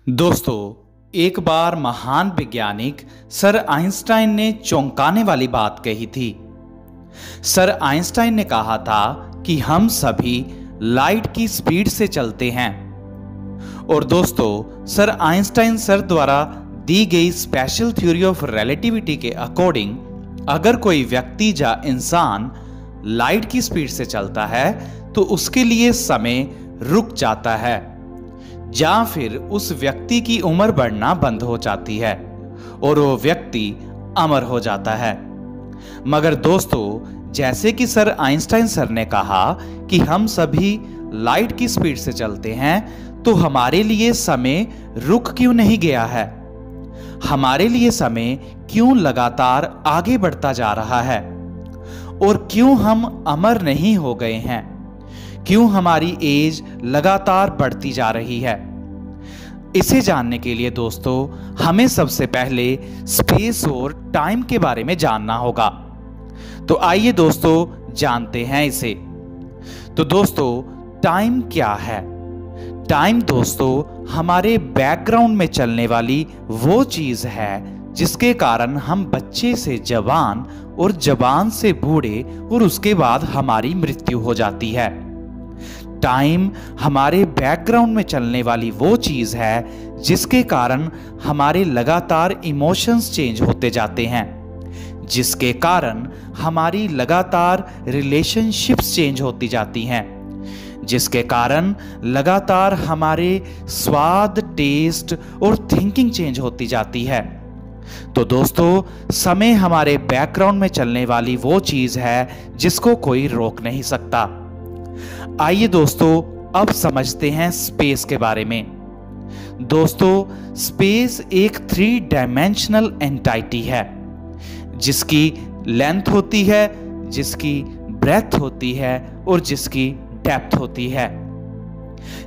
दोस्तों, एक बार महान वैज्ञानिक सर आइंस्टाइन ने चौंकाने वाली बात कही थी। सर आइंस्टाइन ने कहा था कि हम सभी लाइट की स्पीड से चलते हैं। और दोस्तों, सर आइंस्टाइन सर द्वारा दी गई स्पेशल थ्योरी ऑफ रिलेटिविटी के अकॉर्डिंग अगर कोई व्यक्ति या इंसान लाइट की स्पीड से चलता है तो उसके लिए समय रुक जाता है या फिर उस व्यक्ति की उम्र बढ़ना बंद हो जाती है और वो व्यक्ति अमर हो जाता है। मगर दोस्तों, जैसे कि सर आइंस्टाइन सर ने कहा कि हम सभी लाइट की स्पीड से चलते हैं, तो हमारे लिए समय रुक क्यों नहीं गया है? हमारे लिए समय क्यों लगातार आगे बढ़ता जा रहा है? और क्यों हम अमर नहीं हो गए हैं? क्यों हमारी एज लगातार बढ़ती जा रही है? इसे जानने के लिए दोस्तों, हमें सबसे पहले स्पेस और टाइम के बारे में जानना होगा। तो आइए दोस्तों, जानते हैं इसे। तो दोस्तों, टाइम क्या है? टाइम दोस्तों हमारे बैकग्राउंड में चलने वाली वो चीज है जिसके कारण हम बच्चे से जवान और जवान से बूढ़े और उसके बाद हमारी मृत्यु हो जाती है। टाइम हमारे बैकग्राउंड में चलने वाली वो चीज है जिसके कारण हमारे लगातार इमोशंस चेंज होते जाते हैं, जिसके कारण हमारी लगातार रिलेशनशिप्स चेंज होती जाती हैं, जिसके कारण लगातार हमारे स्वाद, टेस्ट और थिंकिंग चेंज होती जाती है। तो दोस्तों, समय हमारे बैकग्राउंड में चलने वाली वो चीज है जिसको कोई रोक नहीं सकता। आइए दोस्तों, अब समझते हैं स्पेस के बारे में। दोस्तों, स्पेस एक 3 डायमेंशनल एंटाइटी है जिसकी लेंथ होती है, जिसकी ब्रेथ होती है और जिसकी डेप्थ होती है।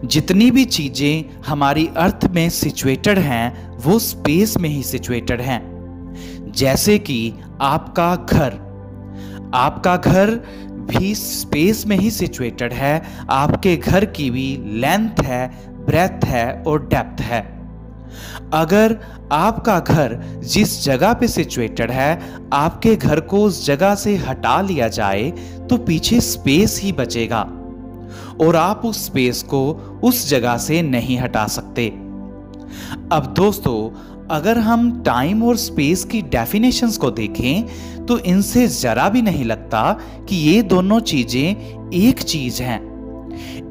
जितनी भी चीजें हमारी अर्थ में सिचुएटेड हैं वो स्पेस में ही सिचुएटेड हैं। जैसे कि आपका घर भी स्पेस में ही सिचुएटेड है। आपके घर की भी लेंथ है, ब्रेथ है और डेप्थ है। अगर आपका घर जिस जगह पे सिचुएटेड है, आपके घर को उस जगह से हटा लिया जाए तो पीछे स्पेस ही बचेगा और आप उस स्पेस को उस जगह से नहीं हटा सकते। अब दोस्तों, अगर हम टाइम और स्पेस की डेफिनेशंस को देखें तो इनसे जरा भी नहीं लगता कि ये दोनों चीजें एक चीज हैं।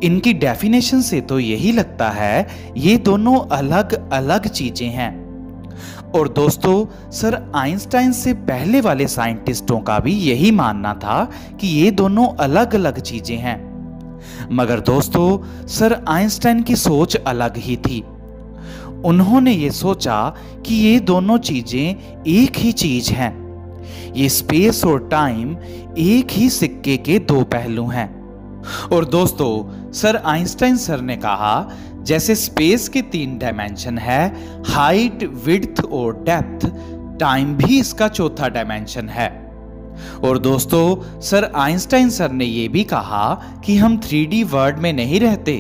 इनकी डेफिनेशन से तो यही लगता है ये दोनों अलग अलग चीजें हैं। और दोस्तों, सर आइंस्टाइन से पहले वाले साइंटिस्टों का भी यही मानना था कि ये दोनों अलग अलग चीजें हैं। मगर दोस्तों, सर आइंस्टाइन की सोच अलग ही थी। उन्होंने ये सोचा कि ये दोनों चीजें एक ही चीज हैं। ये स्पेस और टाइम एक ही सिक्के के 2 पहलू हैं। और दोस्तों, सर आइंस्टाइन सर ने कहा जैसे स्पेस के 3 डायमेंशन है, हाइट, विड्थ और डेप्थ, टाइम भी इसका 4था डायमेंशन है। और दोस्तों, सर आइंस्टाइन सर ने यह भी कहा कि हम 3D वर्ल्ड में नहीं रहते,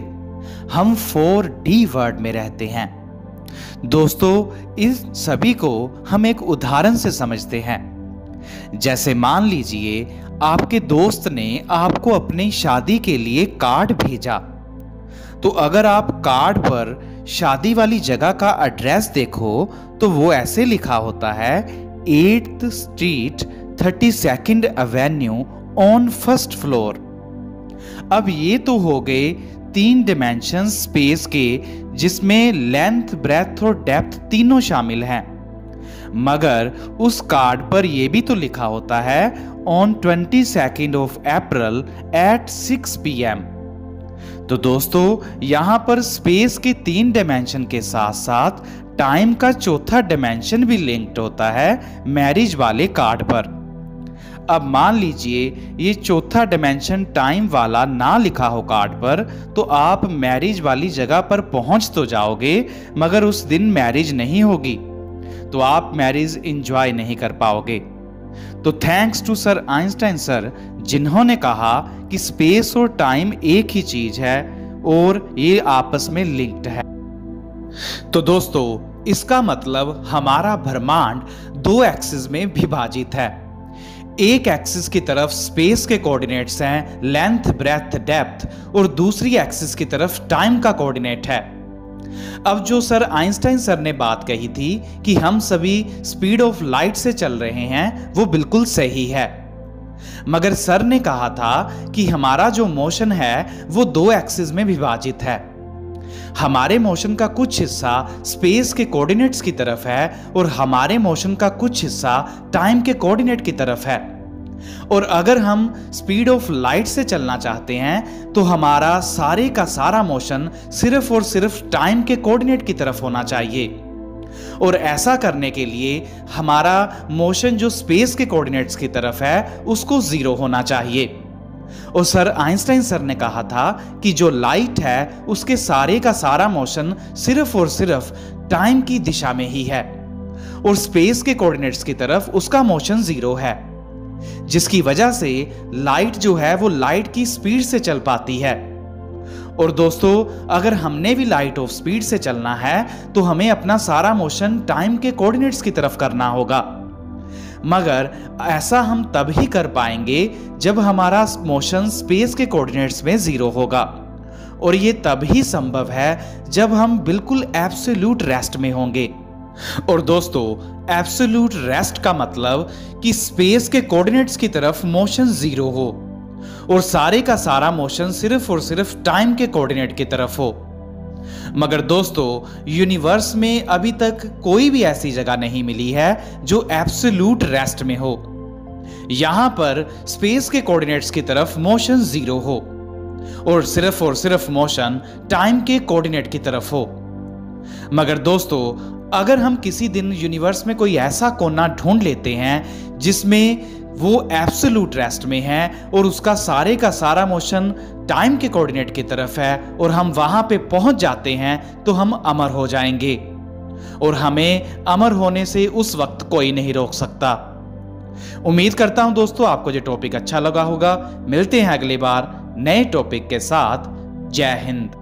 हम 4D वर्ल्ड में रहते हैं। दोस्तों, इस सभी को हम एक उदाहरण से समझते हैं। जैसे मान लीजिए आपके दोस्त ने आपको अपनी शादी के लिए कार्ड भेजा, तो अगर आप कार्ड पर शादी वाली जगह का एड्रेस देखो तो वो ऐसे लिखा होता है 8th street 32nd Avenue on 1st floor. अब ये तो हो गए 3 डायमेंशन स्पेस के जिसमें लेंथ, ब्रेथ और डेप्थ तीनों शामिल हैं। मगर उस कार्ड पर यह भी तो लिखा होता है on 22nd of April at 6 PM। तो दोस्तों, यहां पर स्पेस के 3 डायमेंशन के साथ साथ टाइम का 4था डायमेंशन भी लिंक्ड होता है मैरिज वाले कार्ड पर। अब मान लीजिए ये 4था डायमेंशन टाइम वाला ना लिखा हो कार्ड पर, तो आप मैरिज वाली जगह पर पहुंच तो जाओगे मगर उस दिन मैरिज नहीं होगी, तो आप मैरिज एंजॉय नहीं कर पाओगे। तो thanks to sir Einstein sir, जिन्होंने कहा कि स्पेस और टाइम एक ही चीज है और ये आपस में लिंक्ड है। तो दोस्तों इसका मतलब हमारा ब्रह्मांड दो एक्सिस में विभाजित है। एक एक्सिस की तरफ स्पेस के कोऑर्डिनेट्स हैं लेंथ, ब्रेथ, डेप्थ, और दूसरी एक्सिस की तरफ टाइम का कोऑर्डिनेट है। अब जो सर आइंस्टाइन सर ने बात कही थी कि हम सभी स्पीड ऑफ लाइट से चल रहे हैं, वो बिल्कुल सही है। मगर सर ने कहा था कि हमारा जो मोशन है वो दो एक्सिस में विभाजित है। हमारे मोशन का कुछ हिस्सा स्पेस के कोऑर्डिनेट्स की तरफ है और हमारे मोशन का कुछ हिस्सा टाइम के कोऑर्डिनेट की तरफ है। और अगर हम स्पीड ऑफ लाइट से चलना चाहते हैं तो हमारा सारे का सारा मोशन सिर्फ और सिर्फ टाइम के कोऑर्डिनेट की तरफ होना चाहिए। और ऐसा करने के लिए हमारा मोशन जो स्पेस के कोऑर्डिनेट्स की तरफ है उसको जीरो होना चाहिए। और सर आइंस्टाइन सर ने कहा था कि जो लाइट है उसके सारे का सारा मोशन सिर्फ और सिर्फ टाइम की दिशा में ही है और स्पेस के कोऑर्डिनेट्स की तरफ उसका मोशन जीरो है, जिसकी वजह से लाइट जो है वो लाइट की स्पीड से चल पाती है। और दोस्तों अगर हमने भी लाइट ऑफ स्पीड से चलना है तो हमें अपना सारा मोशन टाइम के कोऑर्डिनेट्स की तरफ करना होगा। मगर ऐसा हम तब ही कर पाएंगे जब हमारा मोशन स्पेस के कोऑर्डिनेट्स में जीरो होगा। और ये तब ही संभव है जब हम बिल्कुल एब्सोल्यूट रेस्ट में होंगे। और दोस्तों एब्सोल्यूट रेस्ट का मतलब कि स्पेस के कोऑर्डिनेट्स की तरफ मोशन जीरो हो और सारे का सारा मोशन सिर्फ और सिर्फ टाइम के कोऑर्डिनेट की तरफ हो। मगर दोस्तों यूनिवर्स में अभी तक कोई भी ऐसी जगह नहीं मिली है जो एब्सोल्यूट रेस्ट में हो, यहां पर स्पेस के कोऑर्डिनेट्स की तरफ मोशन जीरो हो और सिर्फ मोशन टाइम के कोऑर्डिनेट की तरफ हो। मगर दोस्तों अगर हम किसी दिन यूनिवर्स में कोई ऐसा कोना ढूंढ लेते हैं जिसमें वो एब्सोल्यूट रेस्ट में है और उसका सारे का सारा मोशन टाइम के कोऑर्डिनेट की तरफ है और हम वहां पे पहुंच जाते हैं तो हम अमर हो जाएंगे और हमें अमर होने से उस वक्त कोई नहीं रोक सकता। उम्मीद करता हूं दोस्तों आपको ये टॉपिक अच्छा लगा होगा। मिलते हैं अगली बार नए टॉपिक के साथ। जय हिंद।